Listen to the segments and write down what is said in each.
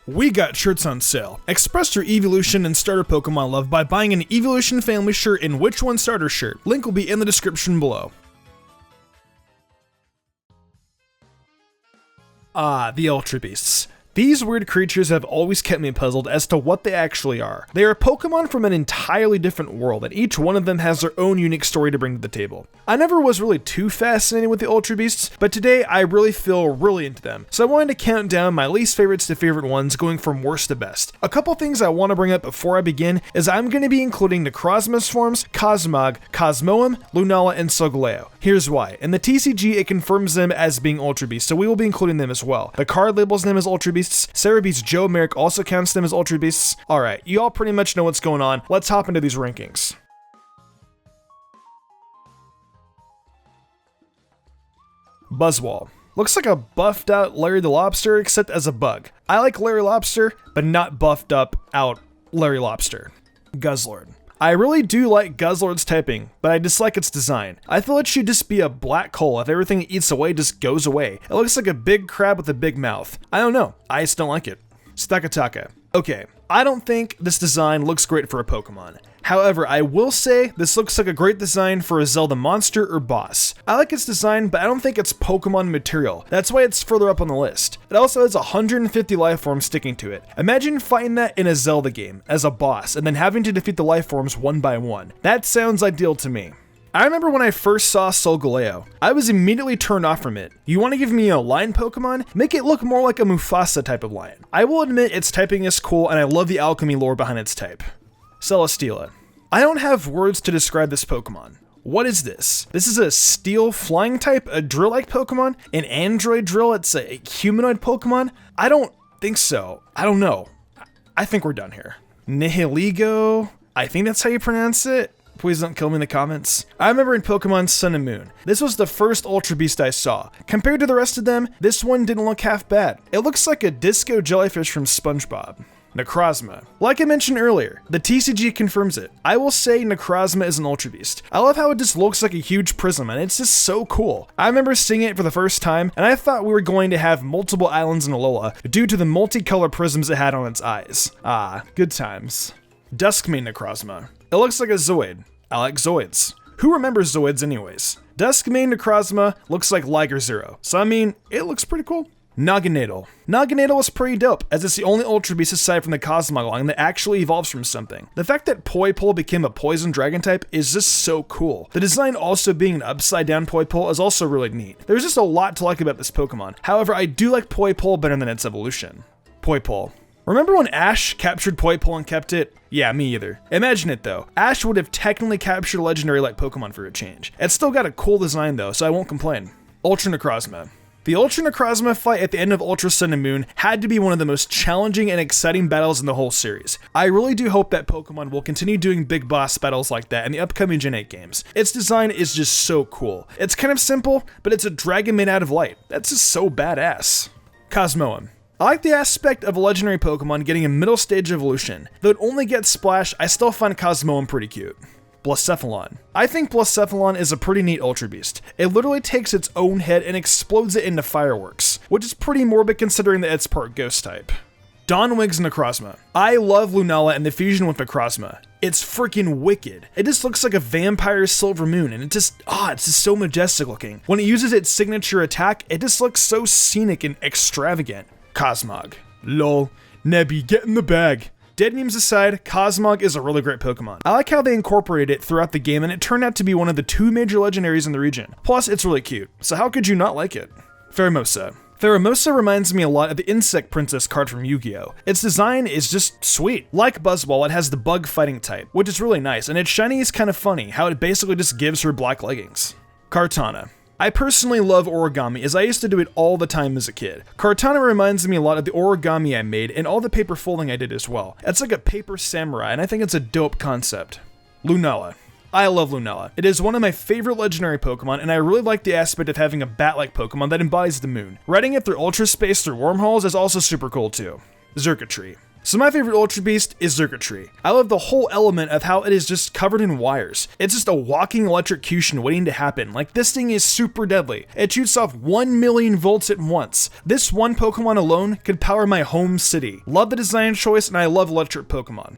We got shirts on sale. Express your Eeveelution and starter Pokemon love by buying an Eeveelution family shirt and Which One starter shirt. Link will be in the description below. Ahhh the Ultra Beasts. These weird creatures have always kept me puzzled as to what they actually are. They are Pokemon from an entirely different world, and each one of them has their own unique story to bring to the table. I never was really too fascinated with the Ultra Beasts, but today I really feel really into them, so I wanted to count down my least favorites to favorite ones, going from worst to best. A couple things I want to bring up before I begin is I'm going to be including Necrozma's forms, Cosmogg, Cosmoem, Lunala, and Solgaleo. Here's why. In the TCG, it confirms them as being Ultra Beasts, so we will be including them as well. The card labels them as Ultra Beasts. Serebii's Merrick also counts them as Ultra Beasts. Alright, you all pretty much know what's going on. Let's hop into these rankings. Buzzwole. Looks like a buffed out Larry the Lobster, except as a bug. I like Larry Lobster, but not buffed up out Larry Lobster. Guzzlord. I really do like Guzzlord's typing, but I dislike its design. I feel it should just be a black hole. If everything it eats away just goes away. It looks like a big crab with a big mouth. I don't know, I just don't like it. Stakataka. Okay, I don't think this design looks great for a Pokemon. However, I will say this looks like a great design for a Zelda monster or boss. I like its design, but I don't think it's Pokemon material. That's why it's further up on the list. It also has 150 life forms sticking to it. Imagine fighting that in a Zelda game as a boss and then having to defeat the life forms one by one. That sounds ideal to me. I remember when I first saw Solgaleo, I was immediately turned off from it. You want to give me a lion Pokemon? Make it look more like a Mufasa type of lion. I will admit its typing is cool and I love the alchemy lore behind its type. Celesteela. I don't have words to describe this Pokemon. What is this? This is a steel flying type, a drill-like Pokemon? An android drill? It's a humanoid Pokemon? I don't think so. I don't know. I think we're done here. Nihiligo? I think that's how you pronounce it. Please don't kill me in the comments. I remember in Pokemon Sun and Moon, this was the first Ultra Beast I saw. Compared to the rest of them, this one didn't look half bad. It looks like a disco jellyfish from SpongeBob. Necrozma. Like I mentioned earlier, the TCG confirms it. I will say Necrozma is an Ultra Beast. I love how it just looks like a huge prism and it's just so cool. I remember seeing it for the first time and I thought we were going to have multiple islands in Alola due to the multicolor prisms it had on its eyes. Ah, good times. Duskmane Necrozma. It looks like a Zoid. I like Zoids. Who remembers Zoids anyways? Duskmane Necrozma looks like Liger Zero, so I mean, it looks pretty cool. Naganadel. Naganadel is pretty dope, as it's the only Ultra Beast aside from the Cosmogg line that actually evolves from something. The fact that Poipole became a poison dragon type is just so cool. The design also being an upside down Poipole is also really neat. There's just a lot to like about this Pokemon. However, I do like Poipole better than its evolution. Poipole. Remember when Ash captured Poipole and kept it? Yeah, me either. Imagine it though. Ash would have technically captured a legendary like Pokemon for a change. It's still got a cool design though, so I won't complain. Ultra Necrozma. The Ultra Necrozma fight at the end of Ultra Sun and Moon had to be one of the most challenging and exciting battles in the whole series. I really do hope that Pokemon will continue doing big boss battles like that in the upcoming Gen 8 games. Its design is just so cool. It's kind of simple, but it's a dragon made out of light. That's just so badass. Cosmoem. I like the aspect of a legendary Pokemon getting a middle stage evolution. Though it only gets Splash, I still find Cosmoem pretty cute. Blacephalon. I think Blacephalon is a pretty neat Ultra Beast. It literally takes its own head and explodes it into fireworks, which is pretty morbid considering that it's part ghost type. Donwig's Necrozma. I love Lunala and the fusion with Necrozma. It's freaking wicked. It just looks like a vampire's silver moon and it's just so majestic looking. When it uses its signature attack, it just looks so scenic and extravagant. Cosmogg. Lol. Nebby, get in the bag. Dead memes aside, Cosmogg is a really great Pokemon. I like how they incorporated it throughout the game and it turned out to be one of the 2 major legendaries in the region. Plus, it's really cute, so how could you not like it? Pheromosa. Pheromosa reminds me a lot of the Insect Princess card from Yu-Gi-Oh! Its design is just sweet. Like Buzzwole, it has the bug fighting type, which is really nice, and its shiny is kind of funny, how it basically just gives her black leggings. Kartana. I personally love origami as I used to do it all the time as a kid. Kartana reminds me a lot of the origami I made and all the paper folding I did as well. It's like a paper samurai and I think it's a dope concept. Lunala. I love Lunala. It is one of my favorite legendary Pokemon and I really like the aspect of having a bat-like Pokemon that embodies the moon. Riding it through ultra space through wormholes is also super cool too. Xurkitree. So my favorite Ultra Beast is circuitry. I love the whole element of how it is just covered in wires. It's just a walking electrocution waiting to happen. Like, this thing is super deadly. It shoots off 1 million volts at once. This one Pokemon alone could power my home city. Love the design choice, and I love electric Pokemon.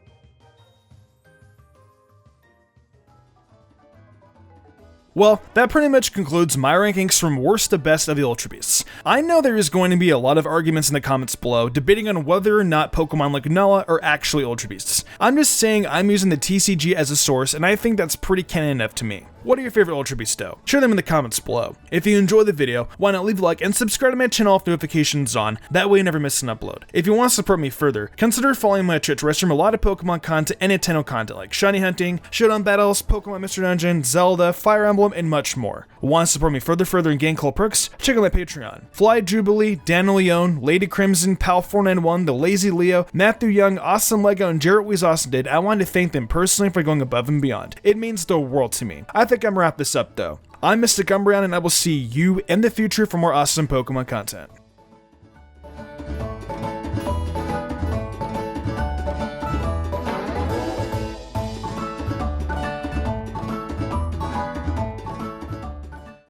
Well, that pretty much concludes my rankings from worst to best of the Ultra Beasts. I know there is going to be a lot of arguments in the comments below, debating on whether or not Pokemon like Lunala are actually Ultra Beasts. I'm just saying I'm using the TCG as a source, and I think that's pretty canon enough to me. What are your favorite Ultra Beasts though? Share them in the comments below. If you enjoyed the video, why not leave a like and subscribe to my channel with notifications on, that way you never miss an upload. If you want to support me further, consider following my Twitch where I stream a lot of Pokemon content and Nintendo content like shiny hunting, showdown battles, Pokemon Mystery Dungeon, Zelda, Fire Emblem, and much more. Want to support me further and gain cool perks? Check out my Patreon. Fly Jubilee, Dan Leone, Lady Crimson, Pal491, The Lazy Leo, Matthew Young, Awesome Lego, and Jarrett Weez Austin did. I wanted to thank them personally for going above and beyond. It means the world to me. I think I'm gonna wrap this up though. I'm Mystic Umbreon, and I will see you in the future for more awesome Pokemon content.